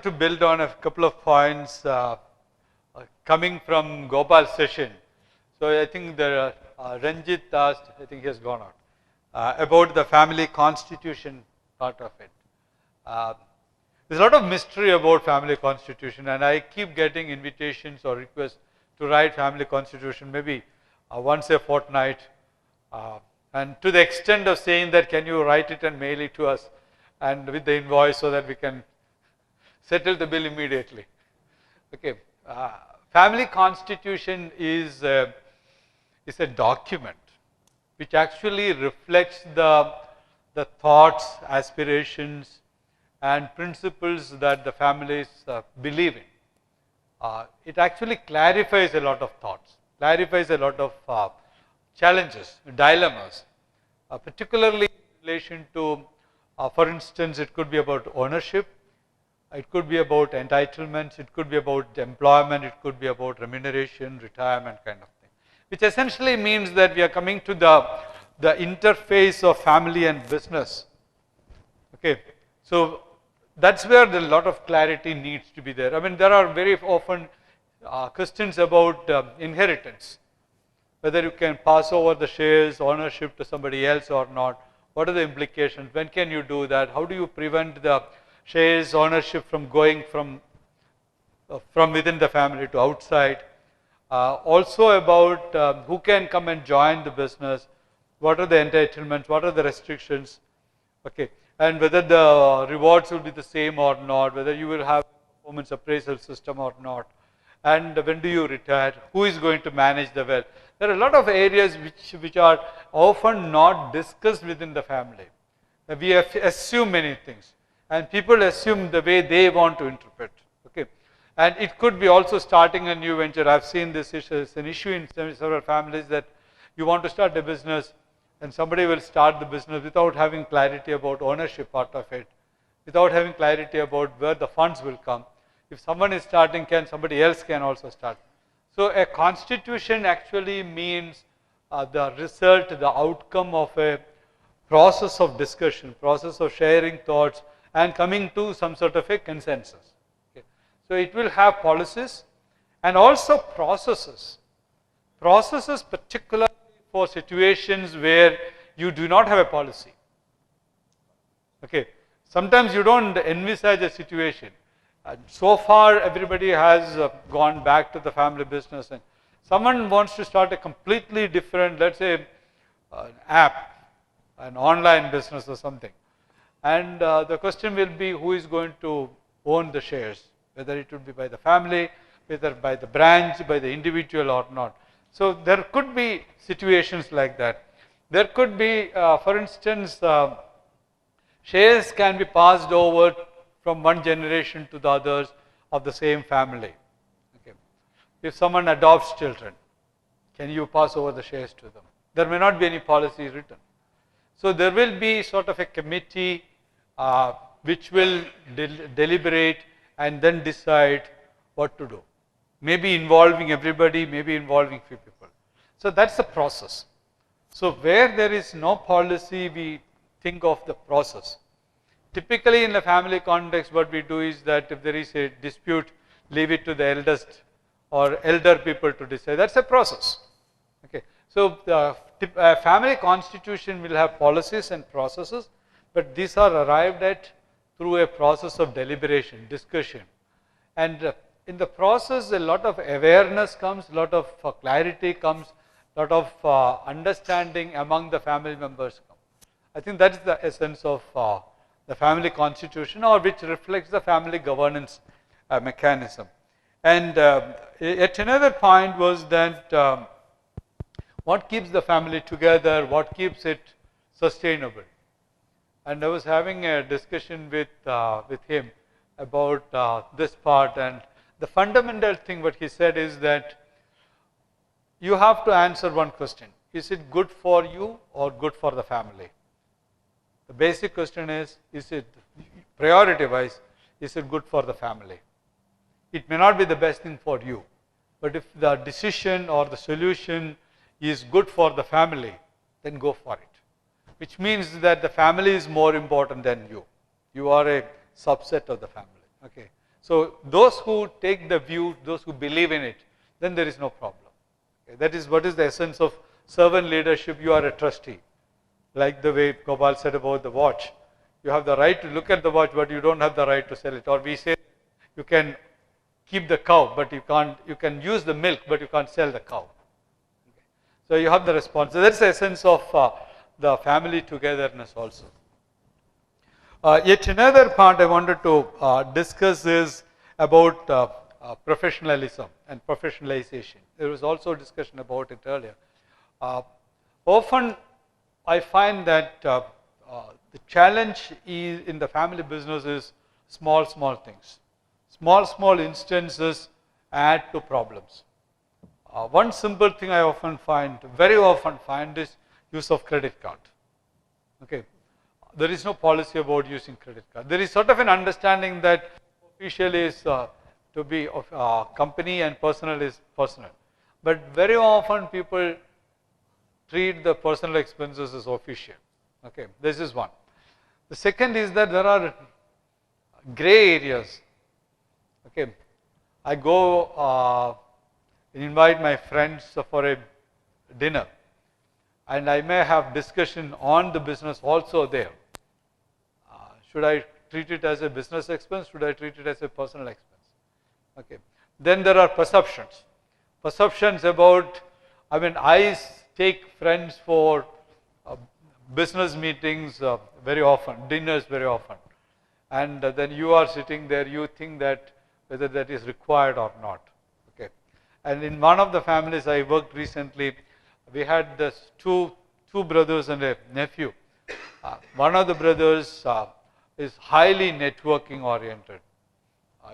wanted to build on a couple of points coming from Gopal's session. So I think the Ranjit asked, I think he has gone out, about the family constitution part of it. There's a lot of mystery about family constitution, and I keep getting invitations or requests to write family constitution maybe once a fortnight, and to the extent of saying that, can you write it and mail it to us and with the invoice so that we can settle the bill immediately. Okay, family constitution is a document which actually reflects the thoughts, aspirations, and principles that the families believe in. It actually clarifies a lot of thoughts, clarifies a lot of challenges, dilemmas, particularly in relation to, for instance, it could be about ownership, it could be about entitlements, it could be about employment, it could be about remuneration, retirement kind of thing, which essentially means that we are coming to the interface of family and business. Okay, so that's where a lot of clarity needs to be there. I mean, there are very often questions about inheritance, whether you can pass over the shares, ownership to somebody else or not. What are the implications? When can you do that? How do you prevent the shares ownership from going from within the family to outside? Also about who can come and join the business, what are the entitlements, what are the restrictions, okay, and whether the rewards will be the same or not, whether you will have a performance appraisal system or not, and when do you retire, who is going to manage the wealth. There are a lot of areas which are often not discussed within the family. We assume many things, and people assume the way they want to interpret. Okay, and it could be also starting a new venture. I've seen this issue. It's an issue in several families that you want to start a business, and somebody will start the business without having clarity about ownership part of it, without having clarity about where the funds will come. If someone is starting, somebody else can also start. So a constitution actually means the result, the outcome of a process of discussion, process of sharing thoughts and coming to some sort of a consensus. Okay. So it will have policies and also processes. Processes particularly for situations where you do not have a policy. Okay. Sometimes you don't envisage a situation. So far everybody has gone back to the family business, and someone wants to start a completely different, let's say an app, an online business or something, and the question will be who is going to own the shares, whether it would be by the family, whether by the branch, by the individual or not. So there could be situations like that. There could be, for instance, shares can be passed over from one generation to the others of the same family. Okay. If someone adopts children, can you pass over the shares to them? There may not be any policy written. So there will be sort of a committee which will deliberate and then decide what to do. Maybe involving everybody, maybe involving few people. So that's the process. So where there is no policy, we think of the process. Typically in the family context, what we do is that if there is a dispute, leave it to the eldest or elder people to decide. That's a process. Okay. So the family constitution will have policies and processes, but these are arrived at through a process of deliberation, discussion. And in the process, a lot of awareness comes, a lot of clarity comes, a lot of understanding among the family members come. I think that is the essence of the family constitution, or which reflects the family governance mechanism. And yet another point was that what keeps the family together, what keeps it sustainable. And I was having a discussion with him about this part, and the fundamental thing what he said is that you have to answer one question: is it good for you or good for the family? The basic question is it priority wise, is it good for the family? It may not be the best thing for you, but if the decision or the solution is good for the family, then go for it. Which means that the family is more important than you. You are a subset of the family. Okay. So those who take the view, those who believe in it, then there is no problem. Okay. That is what is the essence of servant leadership. You are a trustee. Like the way Gopal said about the watch. You have the right to look at the watch, but you don't have the right to sell it. Or we say you can keep the cow, but you can't, you can use the milk, but you can't sell the cow. Okay. So you have the response. So that's the essence of the family togetherness also. Yet another part I wanted to discuss is about professionalism and professionalization. There was also discussion about it earlier. Often I find that the challenge in the family business is small things. Small instances add to problems. One simple thing I very often find is use of credit card. Okay. There is no policy about using credit card. There is sort of an understanding that official is to be of company and personal is personal. But very often people treat the personal expenses as official. Okay, this is one. The second is that there are gray areas. Okay, I go invite my friends for a dinner, and I may have discussion on the business also there. Should I treat it as a business expense? Should I treat it as a personal expense? Okay. Then there are perceptions. Perceptions about, I take friends for business meetings very often, dinners very often. And then you are sitting there, you think that whether that is required or not. Okay. And in one of the families I worked recently, we had this two brothers and a nephew. One of the brothers is highly networking oriented.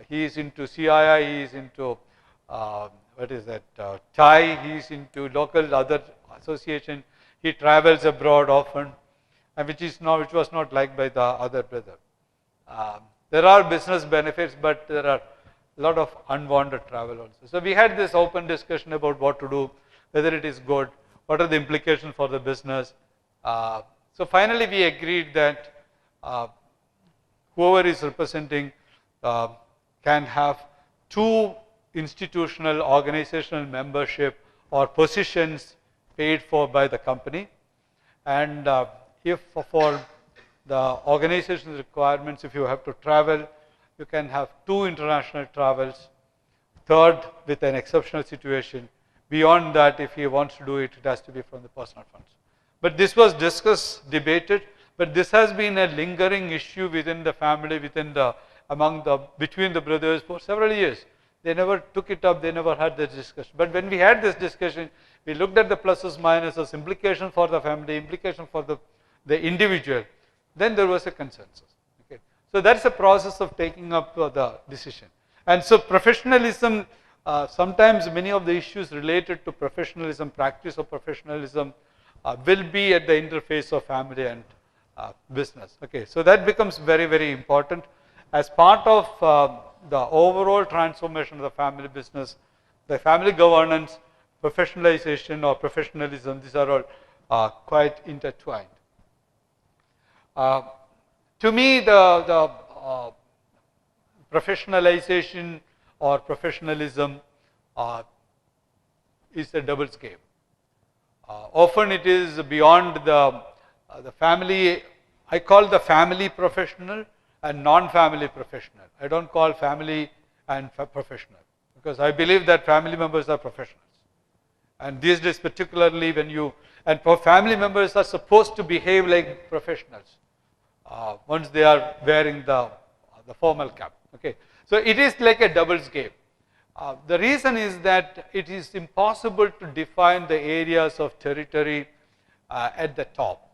He is into CII, he is into TIE, he is into local other association. He travels abroad often, and which was not liked by the other brother. There are business benefits, but there are a lot of unwanted travel also. So we had this open discussion about what to do, whether it is good, what are the implications for the business. So finally we agreed that whoever is representing can have 2 institutional organizational membership or positions paid for by the company. And if for the organization's requirements, if you have to travel, you can have 2 international travels. Third, with an exceptional situation. Beyond that, if he wants to do it, it has to be from the personal funds. But this was discussed, debated, but this has been a lingering issue within the family, between the brothers for several years. They never took it up, they never had this discussion. But when we had this discussion, we looked at the pluses, minuses, implication for the family, implication for the individual. Then there was a consensus. Okay. So that's a process of taking up the decision. And so professionalism, sometimes many of the issues related to professionalism, practice of professionalism, will be at the interface of family and business. Okay, so that becomes very, very important as part of the overall transformation of the family business, the family governance, professionalization or professionalism. These are all quite intertwined. To me, the professionalization or professionalism is a double game. Often it is beyond the family. I call the family professional and non-family professional. I don't call family and professional, because I believe that family members are professionals. And these days particularly family members are supposed to behave like professionals once they are wearing the formal cap. Okay, so it is like a doubles game. The reason is that it is impossible to define the areas of territory at the top.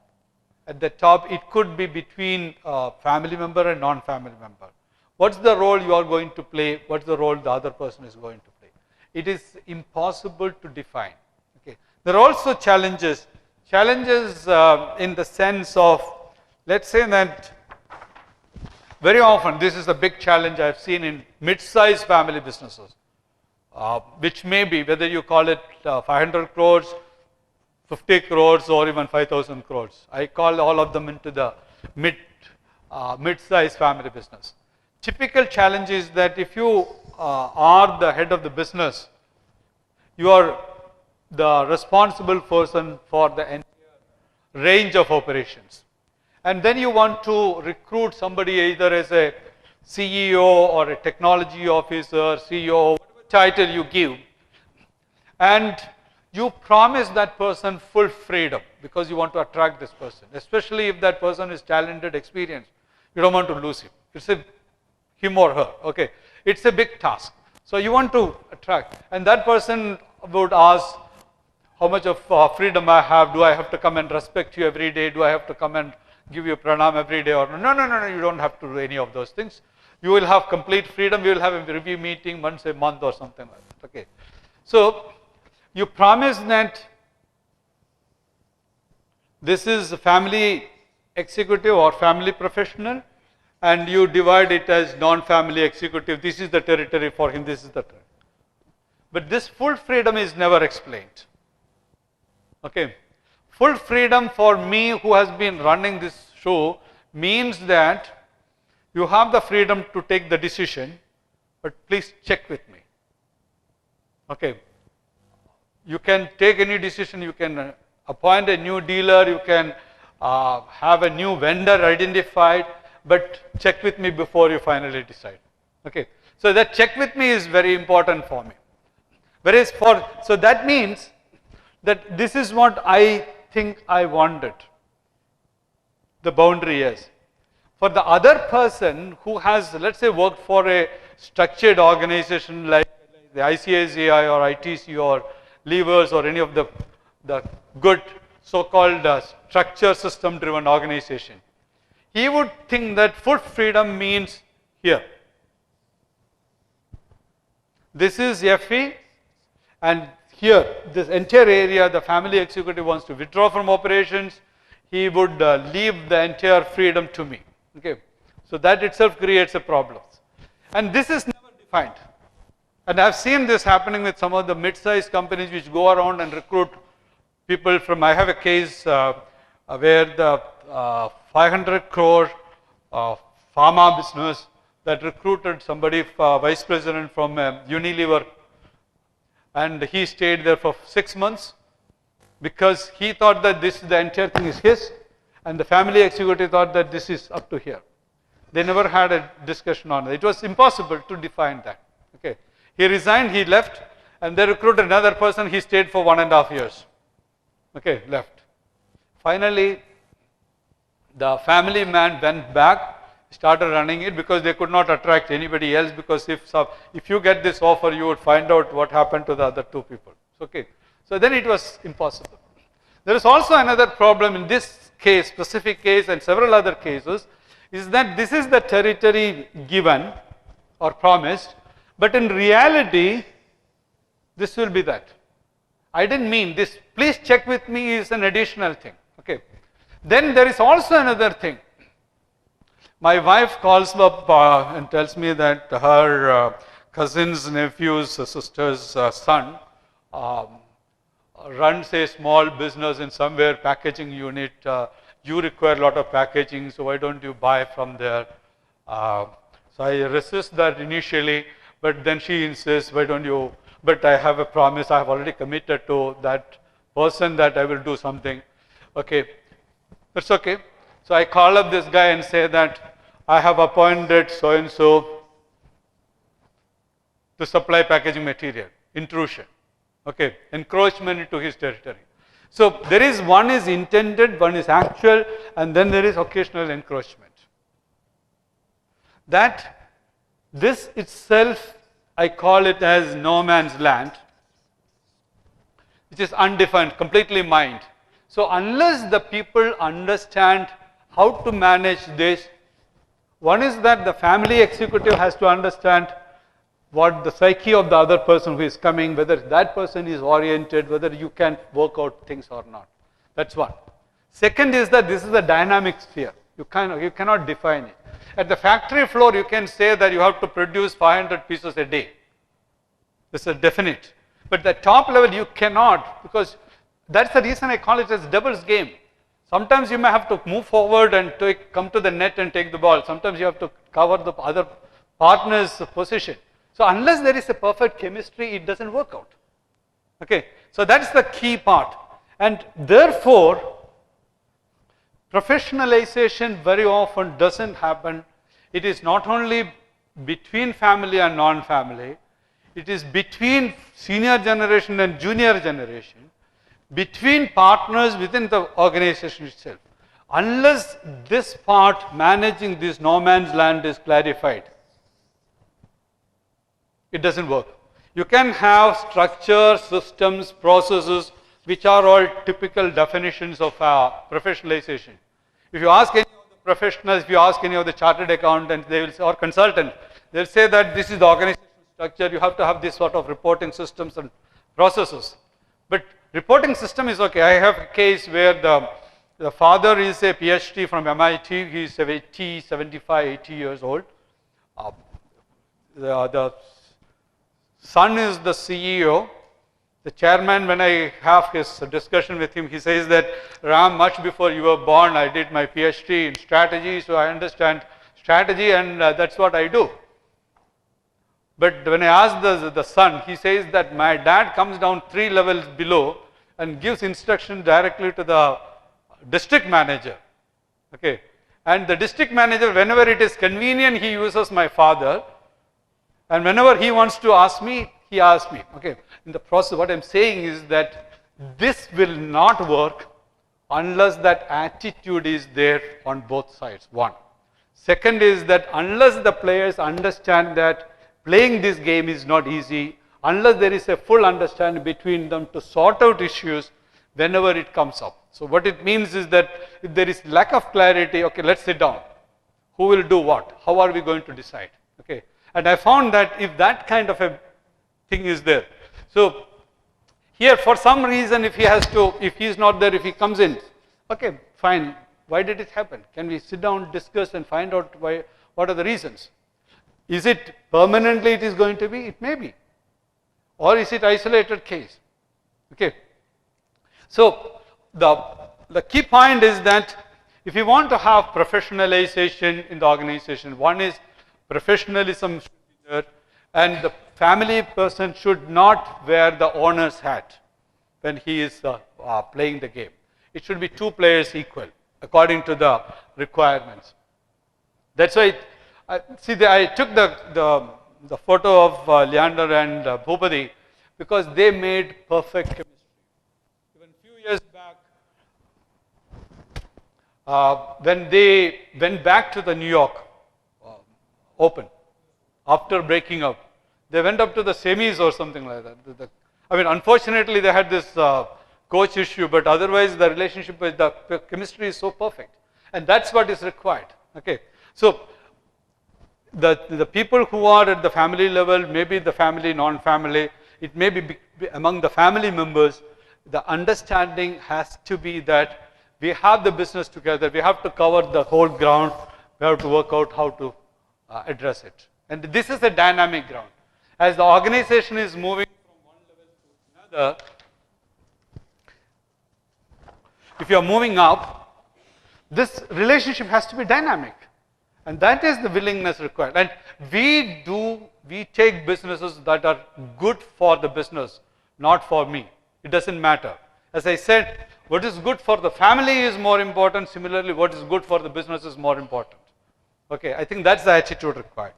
At the top, it could be between family member and non-family member. What's the role you are going to play? What's the role the other person is going to play? It is impossible to define. Okay. There are also challenges. Challenges in the sense of, let's say that very often, this is a big challenge I've seen in mid-sized family businesses, which may be, whether you call it 500 crores, 50 crores or even 5,000 crores. I call all of them into the mid-sized family business. typical challenge is that if you are the head of the business, you are the responsible person for the entire range of operations. And then you want to recruit somebody either as a CEO or a technology officer, CEO, whatever title you give, and you promise that person full freedom because you want to attract this person, especially if that person is talented, experienced. You don't want to lose him. It's him or her. Okay, it's a big task. So you want to attract, and that person would ask, how much of freedom I have? Do I have to come and respect you every day? Do I have to come and give you pranam every day? Or no, you don't have to do any of those things. You will have complete freedom. You will have a review meeting once a month or something like that. Okay, so you promise that this is family executive or family professional, and you divide it as non-family executive. This is the territory for him, this is the territory. But this full freedom is never explained. Okay, full freedom for me who has been running this show means that you have the freedom to take the decision, but please check with me. Okay, you can take any decision, you can appoint a new dealer, you can have a new vendor identified, but check with me before you finally decide. Okay, so that check with me is very important for me. Whereas so that means that this is what I think I wanted. The boundary is. For the other person who has, let's say, worked for a structured organization like the ICICI or ITC or Levers or any of the good so-called structure system driven organization, he would think that full freedom means here. This is FE, and here, this entire area, the family executive wants to withdraw from operations, he would leave the entire freedom to me. Okay, so that itself creates a problem. And this is never defined. And I've seen this happening with some of the mid-sized companies which go around and recruit people from, I have a case where the 500 crore pharma business that recruited somebody, vice president from Unilever, and he stayed there for 6 months because he thought that the entire thing is his, and the family executive thought that this is up to here. They never had a discussion on it. It was impossible to define that. Okay, he resigned, he left, and they recruited another person. He stayed for 1.5 years. Okay, left. Finally, the family man went back, started running it because they could not attract anybody else, because if you get this offer, you would find out what happened to the other 2 people. Okay, so then it was impossible. There is also another problem in this case, specific case, and several other cases, is that this is the territory given or promised, but in reality, this will be that. I didn't mean this. Please check with me is an additional thing. Okay. Then there is also another thing. My wife calls up and tells me that her cousin's nephew's sister's son runs a small business in somewhere, packaging unit. You require a lot of packaging, so why don't you buy from there? So I resist that initially, but then she insists, why don't you? But I have a promise, I have already committed to that person that I will do something. Okay, that's okay. So I call up this guy and say that I have appointed so and so to supply packaging material. Intrusion. Okay, encroachment into his territory. So there is one is intended, one is actual, and then there is occasional encroachment. That this itself, I call it as no man's land, which is undefined, completely mined. So unless the people understand how to manage this, one is that the family executive has to understand what the psyche of the other person who is coming, whether that person is oriented, whether you can work out things or not. That's one. Second is that this is a dynamic sphere. You cannot define it. At the factory floor, you can say that you have to produce 500 pieces a day. This is definite. But at the top level, you cannot, because that's the reason I call it as devil's game. Sometimes you may have to move forward and come to the net and take the ball. Sometimes you have to cover the other partner's position. So unless there is a perfect chemistry, it doesn't work out. Okay, so that's the key part. And therefore, professionalization very often doesn't happen. It is not only between family and non-family, it is between senior generation and junior generation, between partners within the organization itself. Unless this part, managing this no man's land, is clarified, it doesn't work. You can have structure, systems, processes, which are all typical definitions of professionalization. If you ask any of the professionals, if you ask any of the chartered accountants, they will say, or consultants, they will say that this is the organizational structure, you have to have this sort of reporting systems and processes. But reporting system is okay. I have a case where the father is a PhD from MIT, he is 80, 75, 80 years old. The son is the CEO. The chairman, when I have his discussion with him, he says that, Ram, much before you were born, I did my PhD in strategy, so I understand strategy and that's what I do. But when I ask the son, he says that my dad comes down 3 levels below and gives instruction directly to the district manager. Okay, and the district manager, whenever it is convenient, he uses my father, and whenever he wants to ask me, he asks me. Okay, in the process, what I'm saying is that this will not work unless that attitude is there on both sides. One. Second is that unless the players understand that playing this game is not easy, unless there is a full understanding between them to sort out issues whenever it comes up. So what it means is that if there is lack of clarity, okay, let's sit down. Who will do what? How are we going to decide? Okay, and I found that if that kind of a thing is there, so here for some reason, if he has to, if he is not there, if he comes in, okay, fine. Why did it happen? Can we sit down, discuss, and find out why? What are the reasons? Is it permanently it is going to be? It may be. Or is it isolated case? Okay. So the key point is that if you want to have professionalization in the organization, one is professionalism should be there, and the family person should not wear the owner's hat when he is playing the game. It should be 2 players equal according to the requirements. That's why I took the photo of Leander and Bhupati because they made perfect chemistry. Even a few years back, when they went back to the New York Open after breaking up, they went up to the semis or something like that. I mean, unfortunately, they had this coach issue, but otherwise, the relationship with the chemistry is so perfect, and that's what is required. Okay, so the people who are at the family level, maybe the family, non-family, it may be among the family members, the understanding has to be that we have the business together, we have to cover the whole ground, we have to work out how to address it. And this is a dynamic ground. As the organization is moving from one level to another, if you are moving up, this relationship has to be dynamic. And that is the willingness required. And we take businesses that are good for the business, not for me. It doesn't matter. As I said, what is good for the family is more important. Similarly, what is good for the business is more important. Okay, I think that's the attitude required.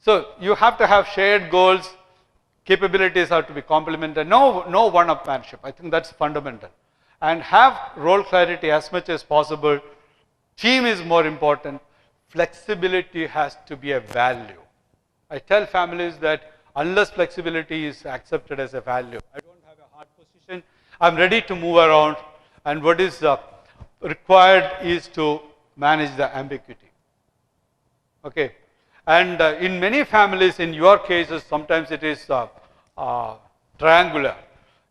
So you have to have shared goals, capabilities have to be complemented, no one-upmanship. I think that's fundamental. And have role clarity as much as possible. Team is more important. Flexibility has to be a value. I tell families that unless flexibility is accepted as a value, I don't have a hard position, I'm ready to move around, and what is required is to manage the ambiguity. Okay. And in many families, in your cases, sometimes it is triangular.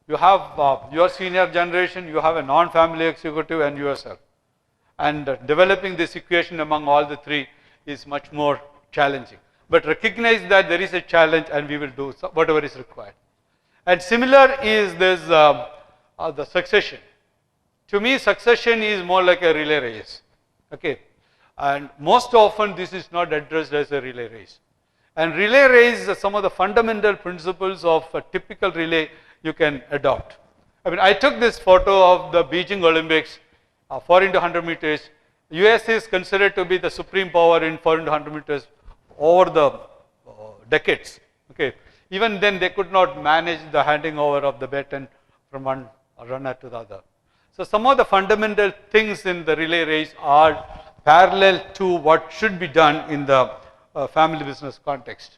You have your senior generation, you have a non-family executive, and yourself. And developing this equation among all the 3 is much more challenging. But recognize that there is a challenge, and we will do whatever is required. And similar is this the succession. To me, succession is more like a relay race. Okay. And most often this is not addressed as a relay race. And relay race, some of the fundamental principles of a typical relay you can adopt. I mean, I took this photo of the Beijing Olympics, 4 into 100 meters. US is considered to be the supreme power in 4 into 100 meters over the decades. Okay. Even then they could not manage the handing over of the baton from one runner to the other. So some of the fundamental things in the relay race are parallel to what should be done in the family business context.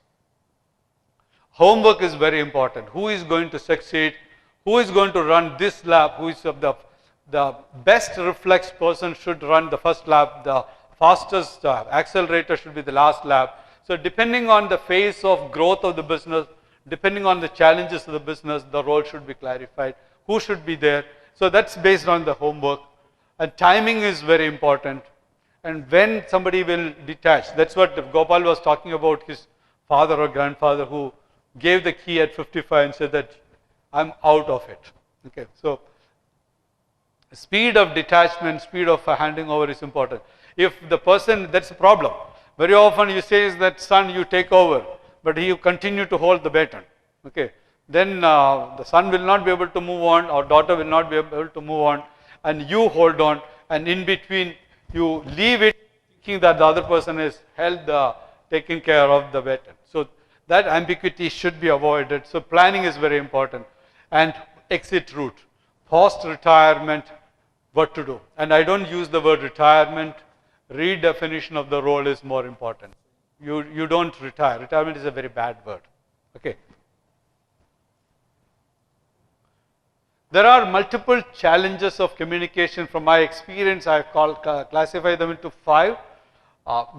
Homework is very important. Who is going to succeed? Who is going to run this lap? Who is the best reflex person should run the first lap. The fastest accelerator should be the last lap. So depending on the phase of growth of the business, depending on the challenges of the business, the role should be clarified. Who should be there? So that's based on the homework. And timing is very important. And when somebody will detach, that's what Gopal was talking about, his father or grandfather who gave the key at 55 and said that I'm out of it. Okay, so speed of detachment, speed of handing over is important. If the person, that's a problem. Very often you say is that son, you take over, but you continue to hold the baton. Okay, then the son will not be able to move on, or daughter will not be able to move on, and you hold on, and in between you leave it thinking that the other person has held taken care of the baton. So that ambiguity should be avoided. So planning is very important. And exit route, post-retirement, what to do. And I don't use the word retirement. Redefinition of the role is more important. You don't retire. Retirement is a very bad word. Okay. There are multiple challenges of communication. From my experience, I classify them into 5.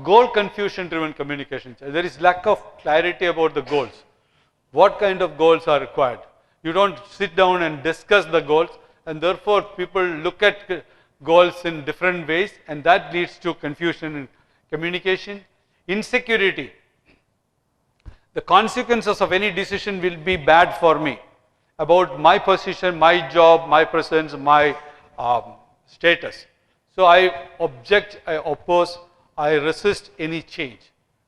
Goal confusion driven communication. There is lack of clarity about the goals. What kind of goals are required? You don't sit down and discuss the goals, and therefore people look at goals in different ways, and that leads to confusion in communication. Insecurity. The consequences of any decision will be bad for me about my position, my job, my presence, my status. So I object, I oppose, I resist any change.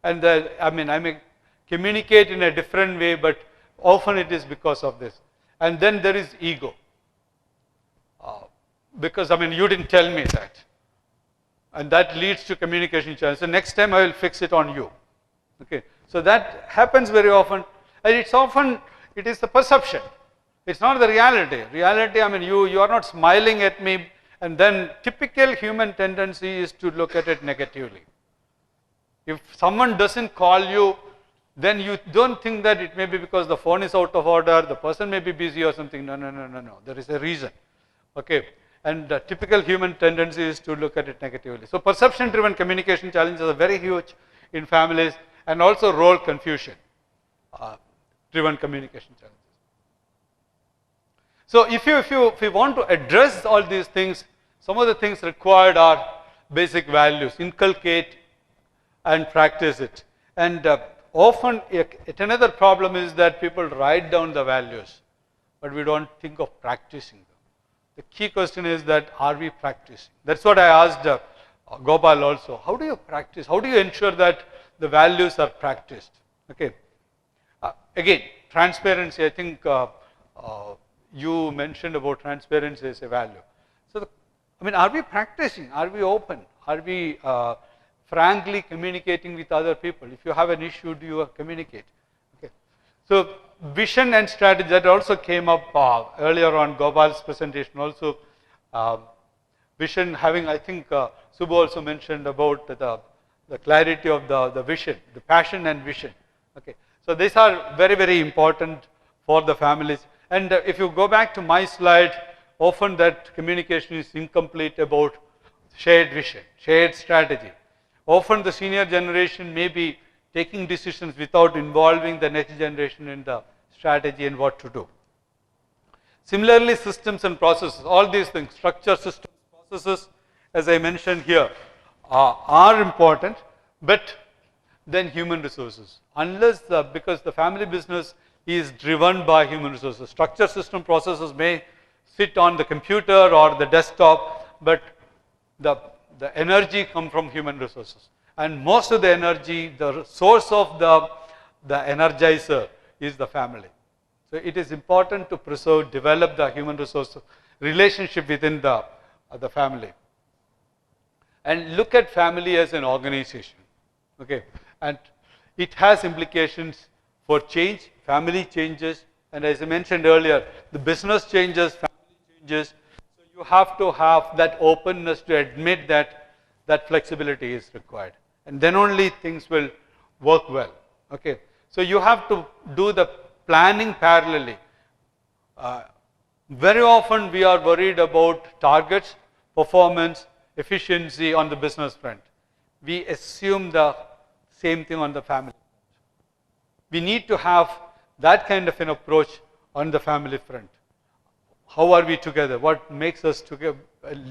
And I may communicate in a different way, but often it is because of this. And then there is ego. Because you didn't tell me that. And that leads to communication challenge. So next time I will fix it on you. Okay. So that happens very often. And it is the perception. It's not the reality. Reality, you are not smiling at me. And then typical human tendency is to look at it negatively. If someone doesn't call you, then you don't think that it may be because the phone is out of order, the person may be busy or something. No. There is a reason. Okay. And the typical human tendency is to look at it negatively. So perception driven communication challenges are very huge in families, and also role confusion driven communication challenges. So if you want to address all these things, some of the things required are basic values, inculcate and practice it. And often yet another problem is that people write down the values, but we don't think of practicing them. The key question is that, are we practicing? That's what I asked Gopal also. How do you practice? How do you ensure that the values are practiced? Okay. Again, transparency, I think you mentioned about transparency as a value. So, are we practicing? Are we open? Are we frankly communicating with other people? If you have an issue, do you communicate? Okay. So, vision and strategy, that also came up earlier on Gopal's presentation also. Vision having, I think Subbu also mentioned about the clarity of the vision, the passion and vision. Okay. So these are very, very important for the families. And if you go back to my slide, often that communication is incomplete about shared vision, shared strategy. Often the senior generation may be taking decisions without involving the next generation in the strategy and what to do. Similarly, systems and processes, all these things, structure, systems, processes, as I mentioned here, are important, but then human resources. Unless, because the family business is driven by human resources. Structure, system, processes may sit on the computer or the desktop, but the energy comes from human resources. And most of the energy, the source of the energizer is the family. So it is important to preserve, develop the human resource relationship within the family. And look at family as an organization. Okay, and it has implications for change. Family changes, and as I mentioned earlier, the business changes, family changes. So you have to have that openness to admit that that flexibility is required, and then only things will work well. Okay, so you have to do the planning parallelly. Very often we are worried about targets, performance, efficiency on the business front. We assume the same thing on the family front. We need to have that kind of an approach on the family front. How are we together? What makes us together,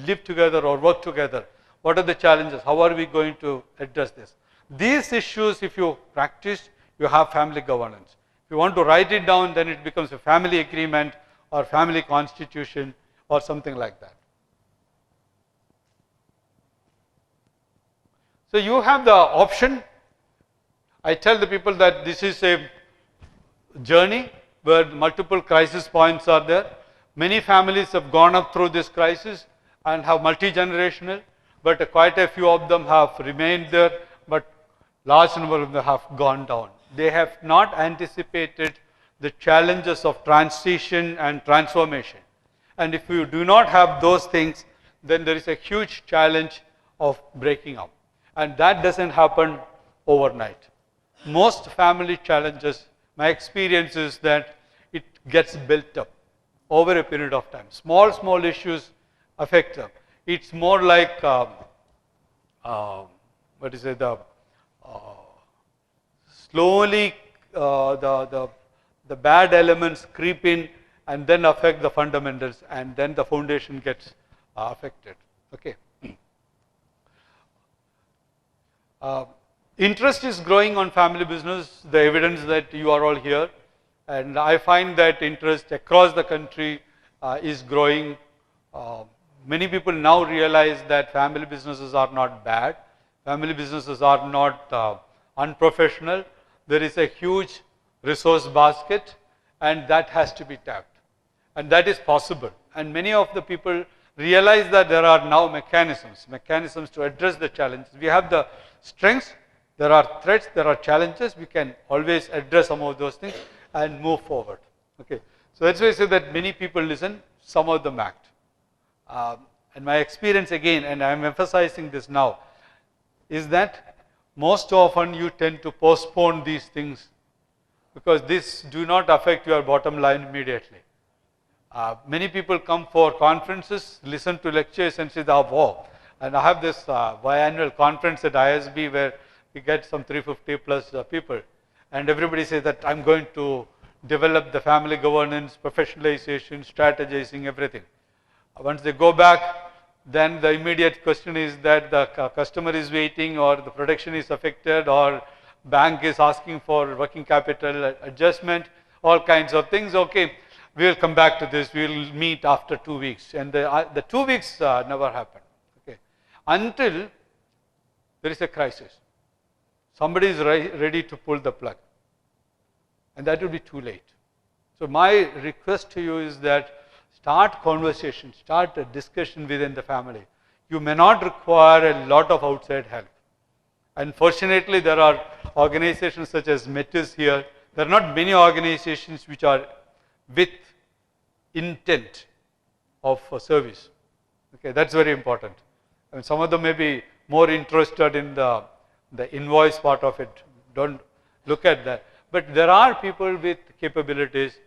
live together or work together? What are the challenges? How are we going to address this? These issues, if you practice, you have family governance. If you want to write it down, then it becomes a family agreement or family constitution or something like that. So you have the option. I tell the people that this is a journey where multiple crisis points are there. Many families have gone up through this crisis and have multi-generational, but quite a few of them have remained there, but large number of them have gone down. They have not anticipated the challenges of transition and transformation. And if you do not have those things, then there is a huge challenge of breaking up. And that doesn't happen overnight. Most family challenges, my experience is that it gets built up over a period of time. Small issues affect them. It's more like, slowly the bad elements creep in and then affect the fundamentals, and then the foundation gets affected. Okay. Interest is growing on family business, the evidence that you are all here, and I find that interest across the country is growing. Many people now realize that family businesses are not bad, family businesses are not unprofessional. There is a huge resource basket, and that has to be tapped, and that is possible. And many of the people realize that there are now mechanisms to address the challenges. We have the strengths, there are threats, there are challenges. We can always address some of those things and move forward. Okay, so that's why I say that many people listen, some of them act. And my experience again, and I am emphasizing this now, is that most often you tend to postpone these things because these do not affect your bottom line immediately. Many people come for conferences, listen to lectures and say, oh, wow. And I have this biannual conference at ISB where we get some 350 plus people. And everybody says that I'm going to develop the family governance, professionalization, strategizing, everything. Once they go back, then the immediate question is that the customer is waiting, or the production is affected, or bank is asking for working capital adjustment, all kinds of things. Okay, we will come back to this, we will meet after 2 weeks. And the 2 weeks never happened, okay, until there is a crisis. Somebody is ready to pull the plug, and that will be too late. So my request to you is that start conversation, start a discussion within the family. You may not require a lot of outside help. Unfortunately, there are organizations such as Metis here. There are not many organizations which are with intent of service. Okay, that's very important. I mean, some of them may be more interested in the invoice part of it. Don't look at that. But there are people with capabilities.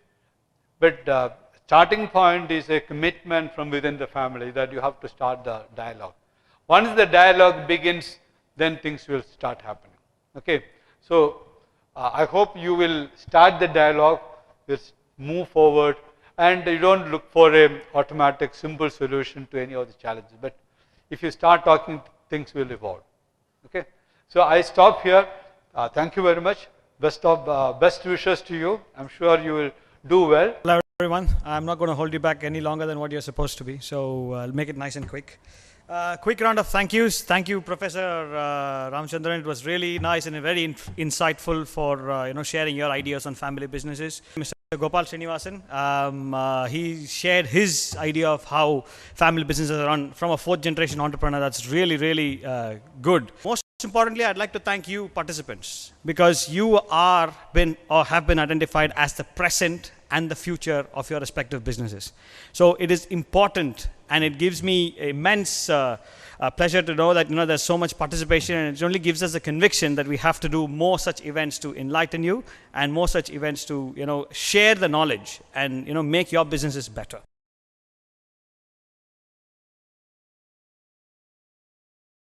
But starting point is a commitment from within the family that you have to start the dialogue. Once the dialogue begins, then things will start happening. Okay, so I hope you will start the dialogue, just move forward, and you don't look for an automatic, simple solution to any of the challenges. But if you start talking, things will evolve. Okay, so I stop here. Thank you very much. Best wishes to you. I'm sure you will do well. Hello everyone. I'm not going to hold you back any longer than what you're supposed to be, so I'll make it nice and quick. Quick round of thank yous. Thank you, Professor Ramachandran. It was really nice and very insightful for sharing your ideas on family businesses. Mr. Gopal Srinivasan, he shared his idea of how family businesses are run from a fourth generation entrepreneur. That's really, really good. Most importantly, I'd like to thank you participants, because you have been identified as the present and the future of your respective businesses. So it is important, and it gives me immense pleasure to know that there's so much participation, and it only gives us a conviction that we have to do more such events to enlighten you, and more such events to share the knowledge and make your businesses better.